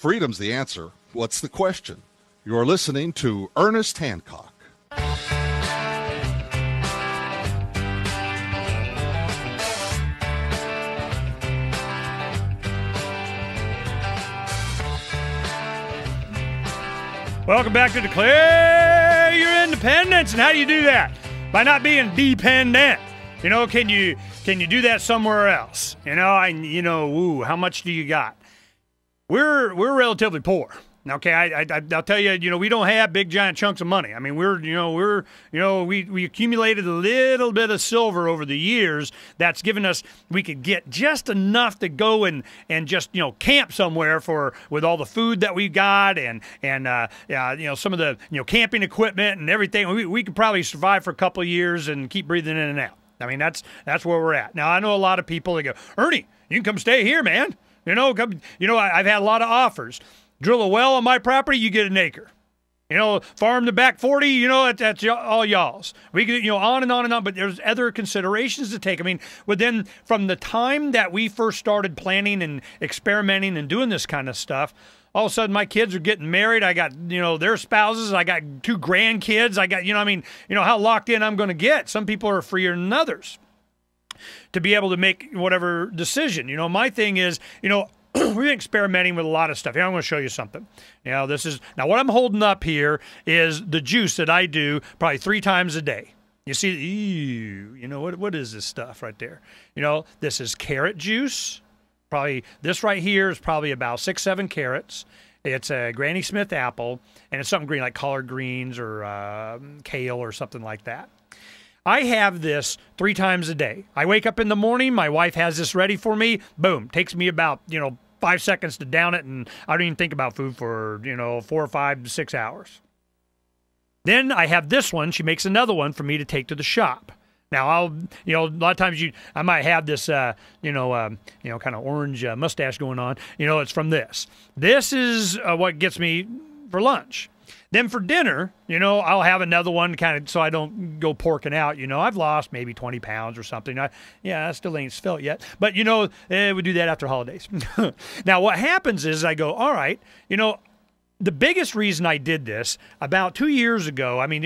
freedom's the answer. What's the question? You're listening to Ernest Hancock. Welcome back to Declare Your Independence. And how do you do that? By not being dependent. You know, can you do that somewhere else? How much do you got? We're relatively poor. Okay, I'll tell you, we don't have big giant chunks of money. I mean, we accumulated a little bit of silver over the years. That's given us, we could get just enough to go and just, camp somewhere with all the food that we got and some of the, camping equipment and everything. We could probably survive for a couple of years and keep breathing in and out. I mean, that's where we're at. Now, I know a lot of people that go, Ernie, you can come stay here, man. I've had a lot of offers. Drill a well on my property, you get an acre. Farm the back 40, that's all y'all's. We could, on and on and on, but there's other considerations to take. I mean, within from the time that we first started planning and experimenting and doing this kind of stuff, all of a sudden my kids are getting married. I got, their spouses. I got 2 grandkids. I got, how locked in I'm going to get. Some people are freer than others to be able to make whatever decision. My thing is, we've been experimenting with a lot of stuff. Here, I'm going to show you something. Now what I'm holding up here is the juice that I do probably 3 times a day. You see, what is this stuff right there? This is carrot juice. Probably this right here is probably about 6-7 carrots. It's a Granny Smith apple, and it's something green like collard greens or kale or something like that. I have this 3 times a day. I wake up in the morning. My wife has this ready for me. Boom. Takes me about, 5 seconds to down it, and I don't even think about food for, 4 or 5 to 6 hours. Then I have this one. She makes another one for me to take to the shop. Now, a lot of times I might have this, kind of orange mustache going on. It's from this. This is what gets me for lunch. Then for dinner, I'll have another one kind of so I don't go porking out. I've lost maybe 20 pounds or something. I still ain't svelte yet. But, we do that after holidays. Now, what happens is I go, all right, the biggest reason I did this about 2 years ago, I mean,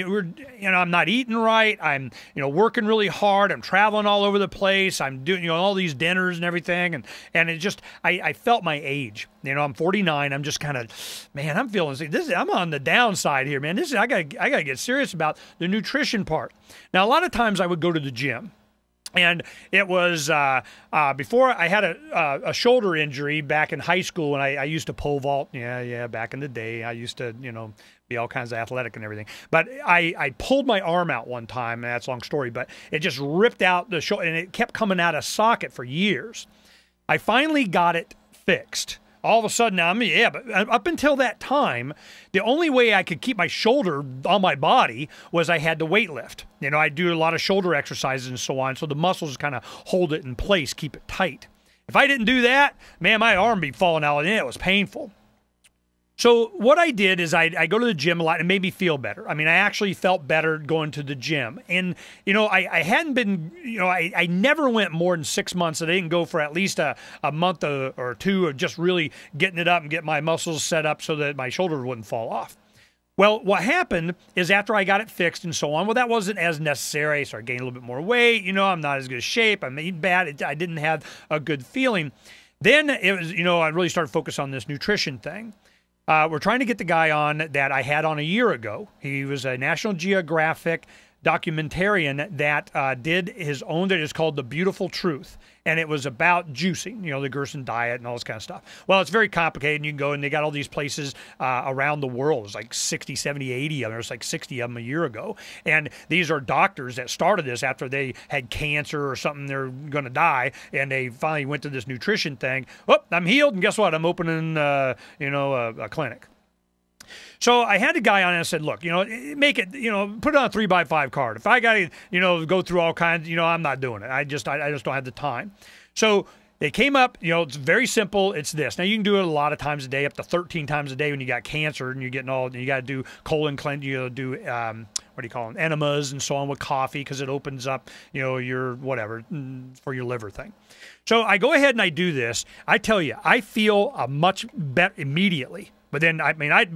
I'm not eating right. I'm, working really hard. I'm traveling all over the place. I'm doing, all these dinners and everything. And it just, I felt my age. I'm 49. I'm just kind of, man, I'm feeling this. I'm on the downside here, man. I gotta get serious about the nutrition part. Now, a lot of times I would go to the gym. And it was before I had a shoulder injury back in high school, and I used to pole vault. Yeah, back in the day, I used to, be all kinds of athletic and everything. But I pulled my arm out one time, and that's a long story, but it just ripped out the shoulder, and it kept coming out of socket for years. I finally got it fixed. All of a sudden, but up until that time, the only way I could keep my shoulder on my body was I had to weight lift. I do a lot of shoulder exercises and so on, so the muscles kind of hold it in place, keep it tight. If I didn't do that, man, my arm would be falling out, and it was painful. So what I did is I go to the gym a lot, and it made me feel better. I mean, I actually felt better going to the gym. And, I hadn't been, I never went more than 6 months. I didn't go for at least a month or 2 of just really getting it up and get my muscles set up so that my shoulder wouldn't fall off. Well, what happened is after I got it fixed and so on, well, that wasn't as necessary. I started gaining a little bit more weight. I'm not as good a shape. I'm eating bad. I didn't have a good feeling. Then it was, I really started focusing on this nutrition thing. We're trying to get the guy on that I had on a year ago. He was a National Geographic documentarian that did his own, that is called The Beautiful Truth. And it was about juicing, the Gerson diet and all this kind of stuff. Well, it's very complicated. And you can go, and they got all these places around the world. There's like 60, 70, 80 of them. There's like 60 of them a year ago. And these are doctors that started this after they had cancer or something. They're going to die. And they finally went to this nutrition thing. Oh, I'm healed. And guess what? I'm opening, a clinic. So I had a guy on and I said, look, make it, put it on a 3x5 card. If I got to, go through all kinds, I'm not doing it. I just don't have the time. So They came up, it's very simple. It's this. Now, you can do it a lot of times a day, up to 13 times a day when you got cancer and you're getting you got to do colon cleanse, do, what do you call them, enemas and so on with coffee because it opens up, your whatever, for your liver thing. So I go ahead and I do this. I tell you, I feel a much better immediately. But then,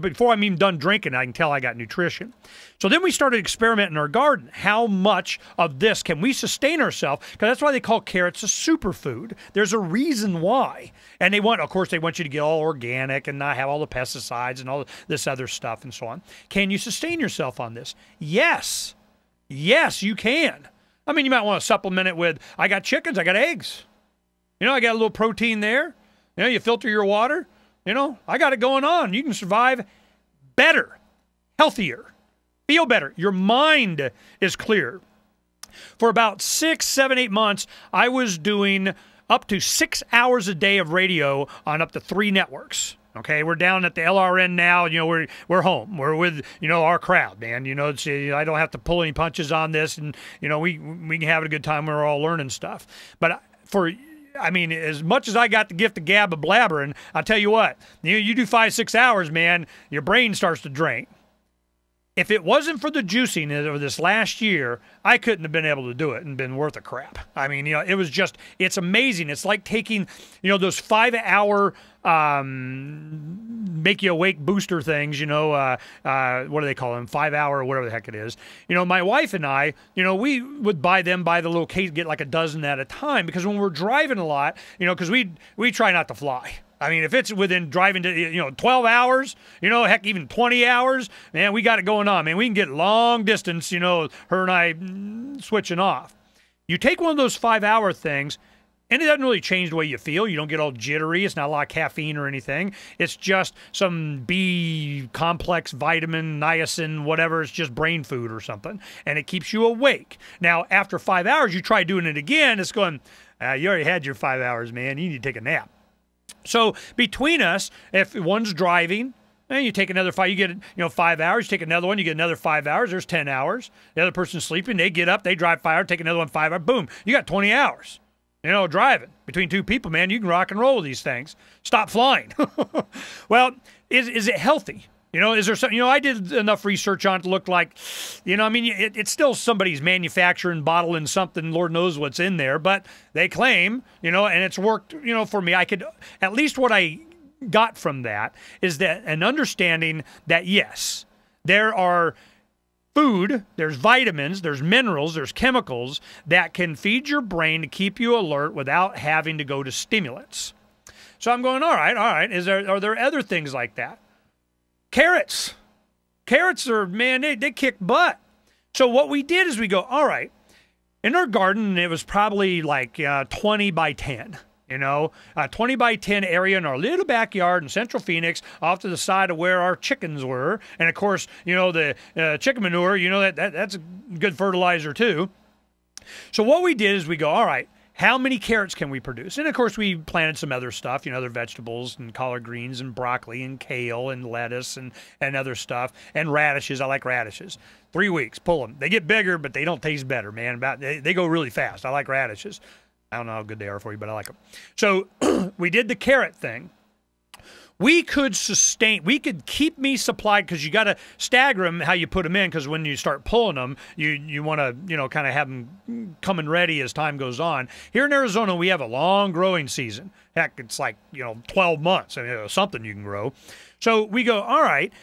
before I'm even done drinking, I can tell I got nutrition. So then we started experimenting in our garden. How much of this can we sustain ourselves? Because that's why they call carrots a superfood. There's a reason why. And of course, they want you to get all organic and not have all the pesticides and all this other stuff and so on. Can you sustain yourself on this? Yes. Yes, you can. I mean, you might want to supplement it with, I got chickens, I got eggs. I got a little protein there. You filter your water. I got it going on. You can survive better, healthier, feel better. Your mind is clear. For about 6, 7, 8 months, I was doing up to 6 hours a day of radio on up to 3 networks. Okay, we're down at the LRN now. We're home. We're with our crowd, man. I don't have to pull any punches on this, and we can have a good time. We're all learning stuff. But as much as I got the gift of gab of blabbering, I'll tell you what, you do 5, 6 hours, man, your brain starts to drain. If it wasn't for the juicing over this last year, I couldn't have been able to do it and been worth a crap. It was just, it's amazing. It's like taking, those 5-hour make you awake booster things, what do they call them? 5-hour or whatever the heck it is. My wife and I, we would buy the little case, get like a dozen at a time, because when we're driving a lot, because we try not to fly. If it's within driving to, 12 hours, heck, even 20 hours, man, we got it going on, man. We can get long distance, her and I switching off. You take one of those 5-hour things, and it doesn't really change the way you feel. You don't get all jittery. It's not a lot of caffeine or anything. It's just some B complex vitamin, niacin, whatever. It's just brain food or something, and it keeps you awake. Now, after 5 hours, you try doing it again. It's going, you already had your 5 hours, man. You need to take a nap. So between us, if one's driving, and you take another 5, you get 5 hours. You take another one, you get another 5 hours. There's 10 hours. The other person's sleeping. They get up, they drive 5 hours, take another one 5 hours. Boom, you got 20 hours. Driving between 2 people, man, you can rock and roll with these things. Stop flying. Well, is it healthy? Is there something? I did enough research on it to look like, it's still somebody's manufacturing, bottling something. Lord knows what's in there, but they claim, and it's worked, for me. I could, at least what I got from that is that an understanding that, yes, there are food, there's vitamins, there's minerals, there's chemicals that can feed your brain to keep you alert without having to go to stimulants. So I'm going, all right. Are there other things like that? Carrots. Carrots are, man, they kick butt. So what we did is we go, all right, in our garden, it was probably like 20 by 10, a 20 by 10 area in our little backyard in Central Phoenix off to the side of where our chickens were. And, of course, the chicken manure, that's a good fertilizer too. So what we did is we go, all right, how many carrots can we produce? And, of course, we planted some other stuff, other vegetables and collard greens and broccoli and kale and lettuce and other stuff. And radishes. I like radishes. 3 weeks, pull them. They get bigger, but they don't taste better, man. They go really fast. I like radishes. I don't know how good they are for you, but I like them. So we did the carrot thing. We could keep me supplied, because you got to stagger them how you put them in, because when you start pulling them, you want to, kind of have them coming ready as time goes on. Here in Arizona, we have a long growing season. Heck, it's like, 12 months. Something you can grow. So we go, all right.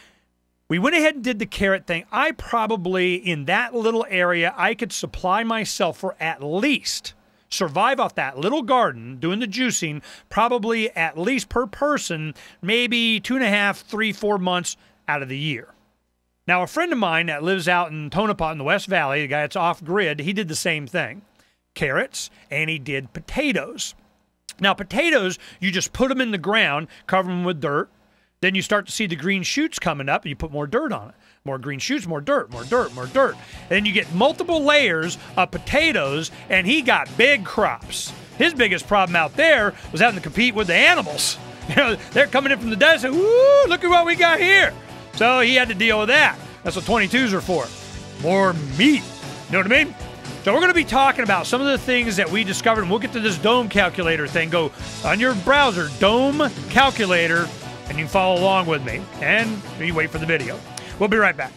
We went ahead and did the carrot thing. I probably, in that little area, I could supply myself for at least survive off that little garden doing the juicing, probably at least per person, maybe 2.5, 3, 4 months out of the year. Now, a friend of mine that lives out in Tonopah in the West Valley, the guy that's off-grid, he did the same thing. Carrots, and he did potatoes. Now, potatoes, you just put them in the ground, cover them with dirt. Then you start to see the green shoots coming up, and you put more dirt on it. More green shoots, more dirt, more dirt, more dirt. And then you get multiple layers of potatoes, and he got big crops. His biggest problem out there was having to compete with the animals. They're coming in from the desert. Woo, look at what we got here. So he had to deal with that. That's what 22s are for. More meat. You know what I mean? So we're going to be talking about some of the things that we discovered, and we'll get to this Dome Calculator thing. Go on your browser, Dome Calculator, and you can follow along with me. And you wait for the video. We'll be right back.